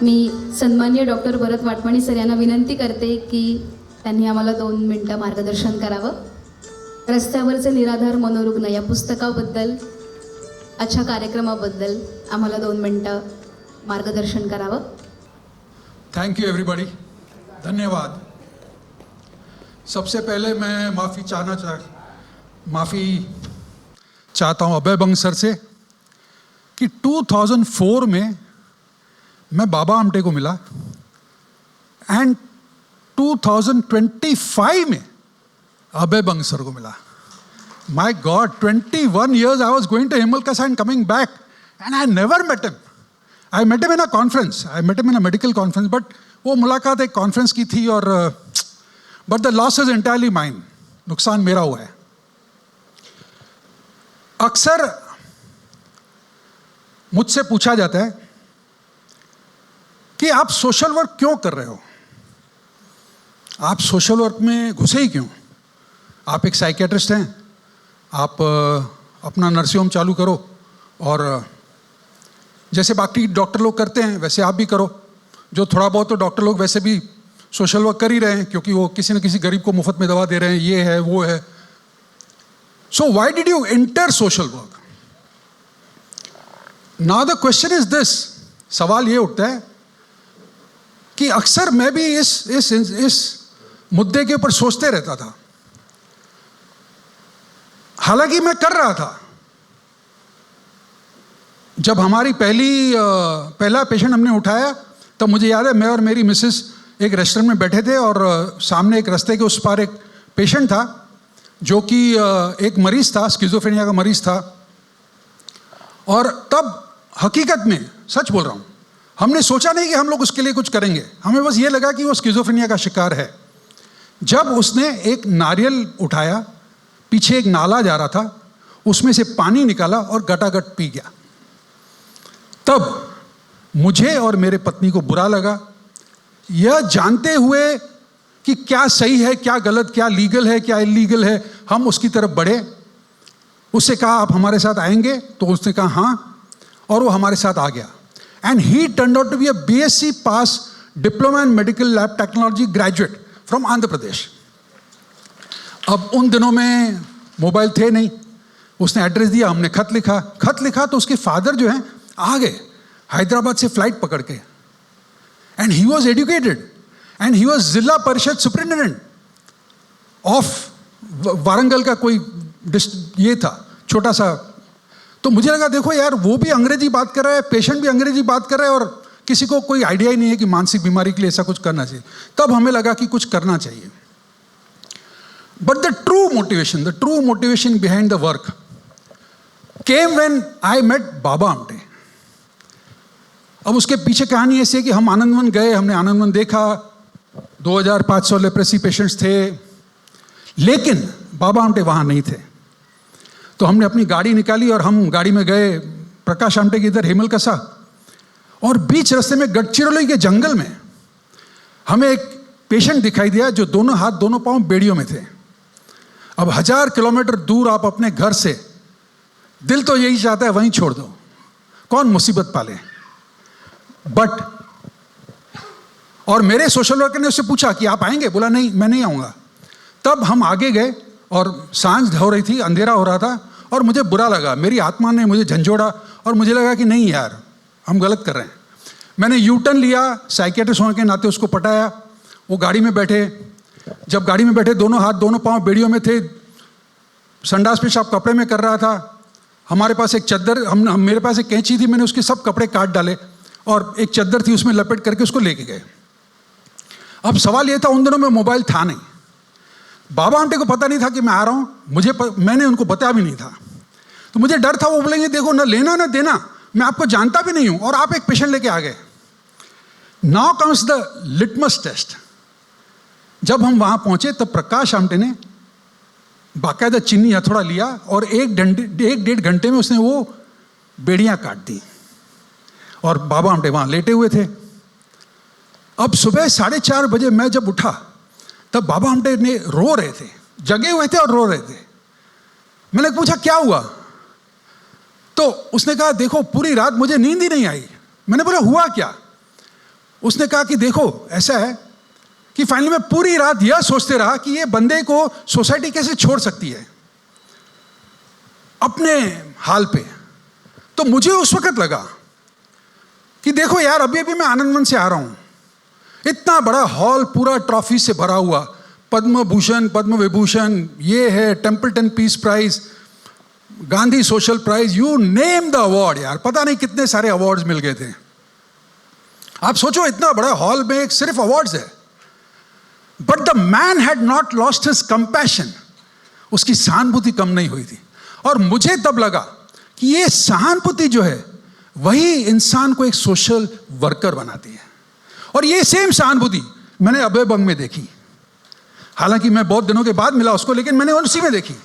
मी सन्माननीय doctor Bharat Vatwani sir यांना विनंती करते की त्यांनी आम्हाला 2 मिनिटं मार्गदर्शन करावं. रस्त्यावरचे निराधार मनोरुग्ण या पुस्तकाबद्दल, अच्छा कार्यक्रमाबद्दल आम्हाला 2 मिनिटं मार्गदर्शन करावं. थैंक यू एवरीबॉडी, धन्यवाद. सबसे पहले मैं माफ़ी चाहता हूँ अभय बंग सर से कि 2004 में मैं बाबा आमटे को मिला एंड 2025 में अभय बंग सर को मिला. My God, 21 years I was going to Himalkasa and coming back and I never met him. I met him in a conference. I met him in a medical conference, but वो मुलाकात एक conference की थी और but the loss is entirely mine. नुकसान मेरा हुआ है. अक्सर मुझसे पूछा जाता है कि आप सोशल वर्क क्यों कर रहे हो, आप सोशल वर्क में घुसे ही क्यों. आप एक साइकेट्रिस्ट हैं, आप अपना नर्सिंग होम चालू करो और जैसे बाकी डॉक्टर लोग करते हैं वैसे आप भी करो. जो थोड़ा बहुत तो डॉक्टर लोग वैसे भी सोशल वर्क कर ही रहे हैं क्योंकि वो किसी न किसी गरीब को मुफ्त में दवा दे रहे हैं, ये है वो है. So why did you enter social work? Now the question is this. सवाल ये उठता है कि अक्सर मैं भी इस मुद्दे के ऊपर सोचते रहता था. हालांकि मैं कर रहा था. जब हमारी पहला पेशेंट हमने उठाया तब मुझे याद है मैं और मेरी मिसेस एक रेस्टोरेंट में बैठे थे और सामने एक रास्ते के उस पार एक पेशेंट था जो कि एक मरीज था, स्किज़ोफ्रेनिया का मरीज था. और तब हकीकत में सच बोल रहा हूँ, हमने सोचा नहीं कि हम लोग उसके लिए कुछ करेंगे. हमें बस ये लगा कि वो स्किज़ोफ्रेनिया का शिकार है. जब उसने एक नारियल उठाया, पीछे एक नाला जा रहा था, उसमें से पानी निकाला और गटागट पी गया. तब मुझे और मेरे पत्नी को बुरा लगा. यह जानते हुए कि क्या सही है, क्या गलत, क्या लीगल है, क्या इलीगल है, हम उसकी तरफ बढ़े. उससे कहा आप हमारे साथ आएंगे, तो उसने कहा हाँ, और वो हमारे साथ आ गया. And he turned out to be a BSc pass diploma in medical lab technology graduate from Andhra Pradesh. अब उन दिनों में मोबाइल थे नहीं. उसने एड्रेस दिया, हमने खत लिखा तो उसके फादर जो हैं आ गए हैदराबाद से फ्लाइट पकड़ के. And he was educated and he was जिला परिषद सुपरिटेंडेंट ऑफ वारंगल का कोई ये था छोटा सा. तो मुझे लगा देखो यार, वो भी अंग्रेजी बात कर रहा है, पेशेंट भी अंग्रेजी बात कर रहा है और किसी को कोई आइडिया ही नहीं है कि मानसिक बीमारी के लिए ऐसा कुछ करना चाहिए. तब हमें लगा कि कुछ करना चाहिए. But the true motivation behind the work came when I met Baba Amte. अब उसके पीछे कहानी ऐसी है कि हम आनंदवन गए, हमने आनंदवन देखा, 2500 लेप्रेसी पेशेंट्स थे, लेकिन बाबा आमटे वहाँ नहीं थे. तो हमने अपनी गाड़ी निकाली और हम गाड़ी में गए प्रकाश आमटे के इधर हिमलकसा. और बीच रास्ते में गढ़चिरौली के जंगल में हमें एक पेशेंट दिखाई दिया जो दोनों हाथ दोनों पाँव बेड़ियों में थे. अब 1000 किलोमीटर दूर आप अपने घर से, दिल तो यही चाहता है वहीं छोड़ दो, कौन मुसीबत पाले. बट और मेरे सोशल वर्कर ने उससे पूछा कि आप आएंगे, बोला नहीं मैं नहीं आऊँगा. तब हम आगे गए और सांझ हो रही थी, अंधेरा हो रहा था और मुझे बुरा लगा. मेरी आत्मा ने मुझे झंझोड़ा और मुझे लगा कि नहीं यार, हम गलत कर रहे हैं. मैंने यूटर्न लिया, साइकेट्रिस्ट होने के नाते उसको पटाया. वो गाड़ी में बैठे. जब गाड़ी में बैठे दोनों हाथ दोनों पाँव बेड़ियों में थे, संडास पेशाब कपड़े में कर रहा था. हमारे पास एक चद्दर, मेरे पास एक कैंची थी, मैंने उसके सब कपड़े काट डाले और एक चद्दर थी उसमें लपेट करके उसको लेके गए. अब सवाल ये था, उन दिनों में मोबाइल था नहीं. बाबा आमटे को पता नहीं था कि मैं आ रहा हूँ, मैंने उनको बताया भी नहीं था. तो मुझे डर था वो बोलेंगे देखो ना लेना ना देना, मैं आपको जानता भी नहीं हूँ और आप एक पेशेंट लेके आ गए. Now comes the litmus test. जब हम वहाँ पहुँचे तब प्रकाश आमटे ने बाकायदा चीनी हथौड़ा लिया और 1-1.5 घंटे में उसने वो बेड़ियाँ काट दी. और बाबा आमटे वहाँ लेटे हुए थे. अब सुबह 4:30 बजे मैं जब उठा तब बाबा आमटे ने रो रहे थे, जगे हुए थे और रो रहे थे. मैंने पूछा क्या हुआ? तो उसने कहा देखो पूरी रात मुझे नींद ही नहीं आई. मैंने बोला हुआ क्या? उसने कहा कि देखो ऐसा है कि फाइनली मैं पूरी रात यह सोचते रहा कि ये बंदे को सोसाइटी कैसे छोड़ सकती है अपने हाल पे। तो मुझे उस वक्त लगा कि देखो यार, अभी अभी मैं आनंदवन से आ रहा हूं, इतना बड़ा हॉल पूरा ट्रॉफी से भरा हुआ, पद्म भूषण, पद्म विभूषण, ये है Templeton peace prize, Gandhi social prize, you name the award. यार पता नहीं कितने सारे अवार्ड्स मिल गए थे। आप सोचो इतना बड़ा हॉल में एक सिर्फ अवार्ड्स है। But the man had not lost his compassion, उसकी सहानुभूति कम नहीं हुई थी। और मुझे तब लगा कि ये सहानुभूति जो है वही इंसान को एक सोशल वर्कर बनाती है। और ये सेम सहानुभूति मैंने अभय बंग में देखी। हालांकि मैं बहुत दिनों के बाद मिला उसको, लेकिन मैंने उसी में देखी।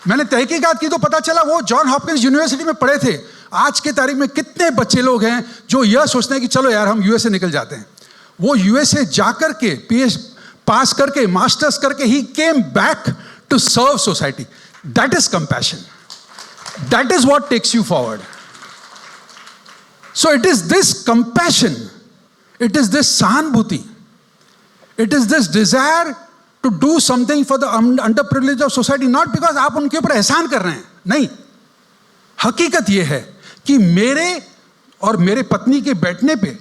मैंने तहकीकात की तो पता चला वो जॉन हॉपकिंस यूनिवर्सिटी में पढ़े थे। आज के तारीख में कितने बच्चे लोग हैं जो यह सोचते हैं कि चलो यार हम यूएसए निकल जाते हैं। वो यूएसए जाकर के पीएच पास करके मास्टर्स करके he came back to serve society. That is compassion, that is what takes you forward. So it is this compassion, it is this सहानुभूति, it is this desire to do something for the under privilege of society. Not because आप उनके ऊपर एहसान कर रहे हैं, नहीं। हकीकत यह है कि मेरे और मेरे पत्नी के बैठने पे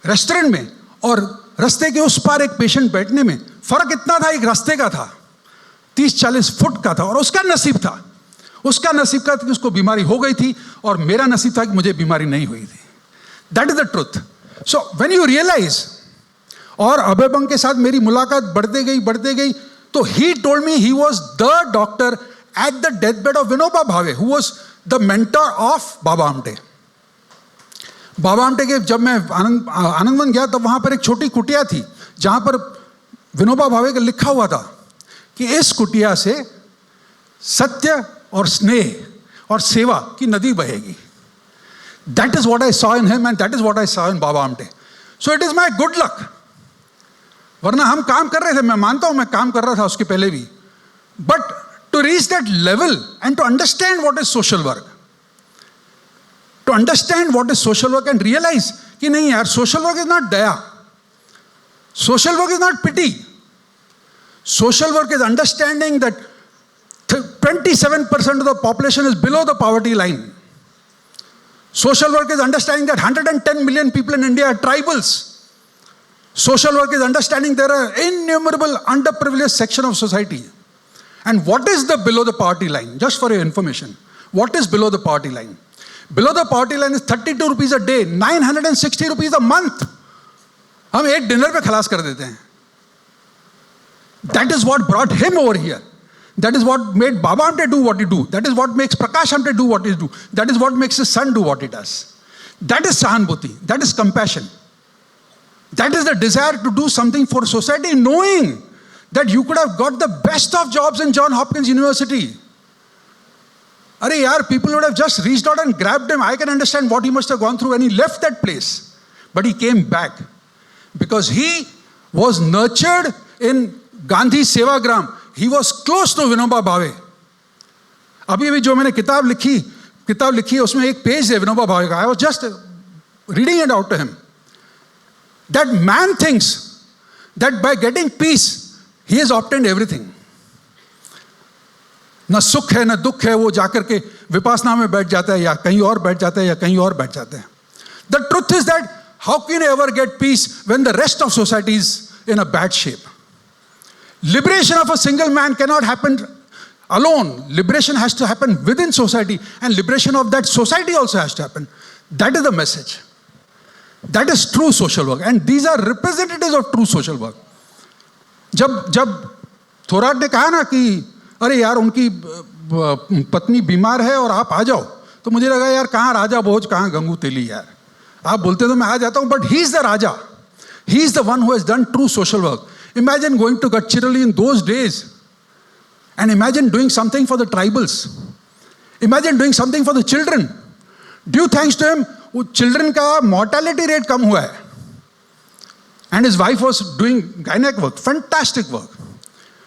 रेस्टोरेंट में और रास्ते के उस पार एक पेशेंट बैठने में फर्क इतना था, एक रास्ते का था, 30-40 फुट का था। और उसका नसीब था कि उसको बीमारी हो गई थी और मेरा नसीब था कि मुझे बीमारी नहीं हुई थी। That is the truth. So when you realise, और अभय बंग के साथ मेरी मुलाकात बढ़ते गई, तो he told me he was the doctor at the death bed of Vinoba Bhave, who was the mentor of Baba Amte. Baba Amte के जब मैं आनंदवन गया तब वहां पर एक छोटी कुटिया थी जहां पर विनोबा भावे का लिखा हुआ था कि इस कुटिया से सत्य और स्नेह और सेवा की नदी बहेगी। That is what I saw in him and that is what I saw in Baba Amte. So it is my good luck. वरना हम काम कर रहे थे, मैं मानता हूं मैं काम कर रहा था उसके पहले भी, but to reach that level and to understand what is social work, to understand what is social work and realise कि नहीं यार, सोशल वर्क इज नॉट दया, social work is not pity, social work is understanding that 27% of the population is below the poverty line. Social work is understanding that 110 million people in India are tribals. Social work is understanding there are innumerable underprivileged section of society. And what is the below the poverty line? Just for your information, what is below the poverty line? Below the poverty line is 32 rupees a day, 960 rupees a month. हम एक dinner पे खलास कर देते हैं. That is what brought him over here. That is what made Baba Amte do what he do. That is what makes Prakash Amte do what he do. That is what makes his son do what he does. That is sahanbhuti. That is compassion. That is the desire to do something for society, knowing that you could have got the best of jobs in John Hopkins University. Arey yaar, people would have just reached out and grabbed him. I can understand what he must have gone through when he left that place. But he came back because he was nurtured in Gandhi Sevagram. He was close to Vinoba Bhave. अभी जो मैंने किताब लिखी है उसमें एक page है विनोबा भावे का. I was just reading it out to him. That man thinks that by getting peace he has obtained everything. न सुख है न दुख है, वो जाकर के विपासना में बैठ जाता है या कहीं और बैठ जाता है या कहीं और बैठ जाता है. The truth is that how can you ever get peace when the rest of society is in a bad shape? Liberation of a single man cannot happen alone. Liberation has to happen within society, and liberation of that society also has to happen. That is the message. That is true social work, and these are representatives of true social work. जब थोराट ने कहा ना कि अरे यार उनकी पत्नी बीमार है और आप आ जाओ, तो मुझे लगा यार कहाँ राजा भोज कहाँ गंगू तेली, यार आप बोलते तो मैं आ जाता हूँ, but he is the Raja. He is the one who has done true social work. Imagine going to Gadchiroli in those days and imagine doing something for the tribals. Imagine doing something for the children. Due thanks to him, children का mortality rate कम हुआ है. And his wife was doing gynec work, fantastic work.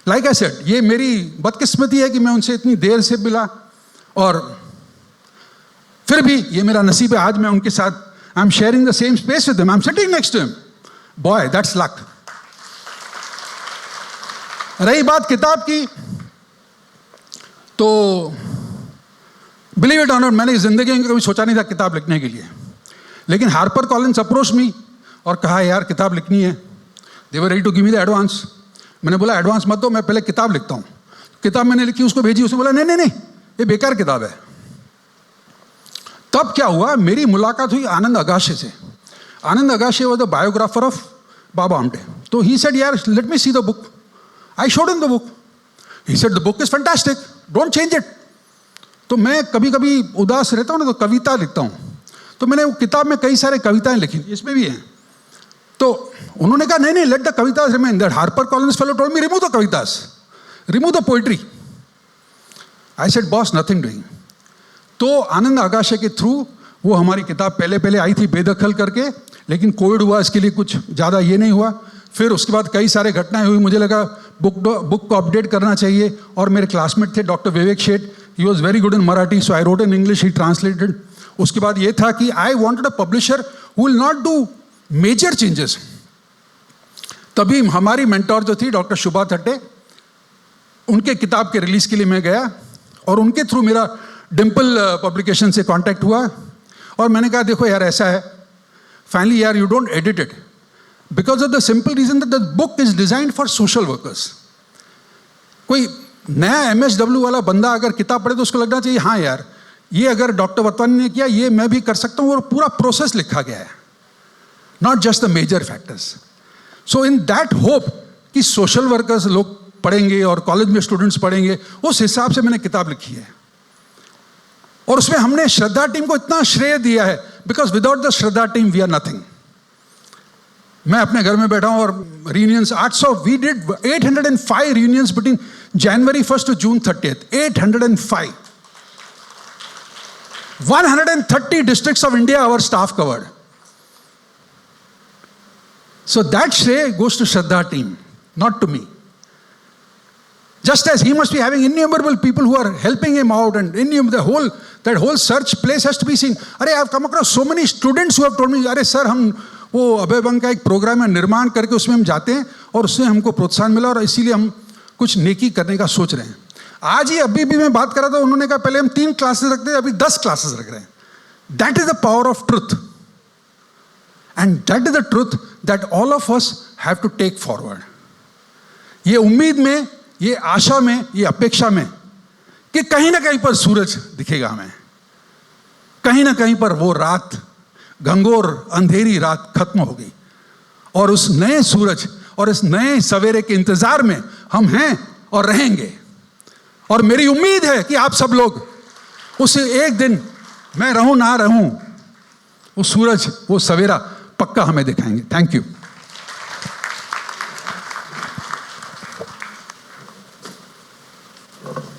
Like I said, ये मेरी बदकिस्मती है कि मैं उनसे इतनी देर से मिला और फिर भी ये मेरा नसीब है आज मैं उनके साथ I am sharing the same space with him, I am sitting next to him. Boy, that's luck. रही बात किताब की, तो बिलीव इट और नॉट, मैंने जिंदगी में कभी सोचा नहीं था किताब लिखने के लिए. लेकिन हार्पर कॉलिंस अप्रोच मी और कहा यार किताब लिखनी है. They were ready to give me the advance. मैंने बोला एडवांस मत दो, मैं पहले किताब लिखता हूँ. किताब मैंने लिखी, उसको भेजी. उसने बोला नहीं नहीं नहीं, ये बेकार किताब है. तब क्या हुआ, मेरी मुलाकात हुई आनंद अगाशे से. Anand Agashe was the biographer of Baba Amte. तो ही सेड यार let me see the book. I showed him the book. He said the book is fantastic, don't change it. तो मैं कभी कभी उदास रहता हूँ ना, तो कविता लिखता हूँ. तो मैंने वो किताब में कई सारे कविताएं लिखी, इसमें भी हैं. तो उन्होंने कहा नहीं नहीं, let the Kavita's remain. That Harper Collins fellow told me remove the Kavita's, remove the poetry. I said boss nothing doing. तो आनंद आगाशे के थ्रू वो हमारी किताब पहले आई थी बेदखल करके, लेकिन कोविड हुआ, इसके लिए कुछ ज़्यादा ये नहीं हुआ. फिर उसके बाद कई सारे घटनाएं हुई, मुझे लगा बुक को अपडेट करना चाहिए. और मेरे क्लासमेट थे doctor Vivek Sheth, he was very good in Marathi, so I wrote in English, he translated. उसके बाद ये था कि I wanted a publisher who will not do major changes. तभी हमारी मेंटोर जो थी डॉक्टर शुभा थट्टे, उनके किताब के रिलीज के लिए मैं गया और उनके थ्रू मेरा डिम्पल पब्लिकेशन से कांटेक्ट हुआ. और मैंने कहा देखो यार ऐसा है, फाइनली यार you don't edit it because of the simple reason that the book is designed for social workers. कोई नया MSW वाला बंदा अगर किताब पढ़े तो उसको लगना चाहिए हाँ यार ये अगर डॉक्टर वतवानी ने किया ये मैं भी कर सकता हूँ. और पूरा प्रोसेस लिखा गया है, not just the major factors. So in that hope कि सोशल वर्कर्स लोग पढ़ेंगे और कॉलेज में स्टूडेंट्स पढ़ेंगे, उस हिसाब से मैंने किताब लिखी है. और उसमें हमने श्रद्धा टीम को इतना श्रेय दिया है, because without the Shraddha team we are nothing. मैं अपने घर में बैठा हूं और reunions 800, we did 805 reunions between January 1st to June 30th. 805. 130 districts of India our staff covered. So that shray goes to Shraddha team, not to me. Just as he must be having innumerable people who are helping him out, and that whole search place has to be seen. अरे I've come across so many students who have told me, अरे sir हम वो अभय बंग का एक programme है निर्माण करके उसमें हम जाते हैं और उससे हमको प्रोत्साहन मिला और इसीलिए हम कुछ नेकी करने का सोच रहे हैं. आज ही अभी भी मैं बात कर रहा था, उन्होंने कहा पहले हम 3 क्लासेस रखते थे, अभी 10 क्लासेस रख रहे हैं. That is the power of truth and that is the truth that all of us have to take forward. ये उम्मीद में, ये आशा में, ये अपेक्षा में कि कहीं ना कहीं पर सूरज दिखेगा हमें, कहीं ना कहीं पर वो रात, घंघोर अंधेरी रात खत्म होगी और उस नए सूरज और इस नए सवेरे के इंतजार में हम हैं और रहेंगे. और मेरी उम्मीद है कि आप सब लोग उस एक दिन, मैं रहूं ना रहूं, वो सूरज, वो सवेरा पक्का हमें दिखाएंगे. Thank you.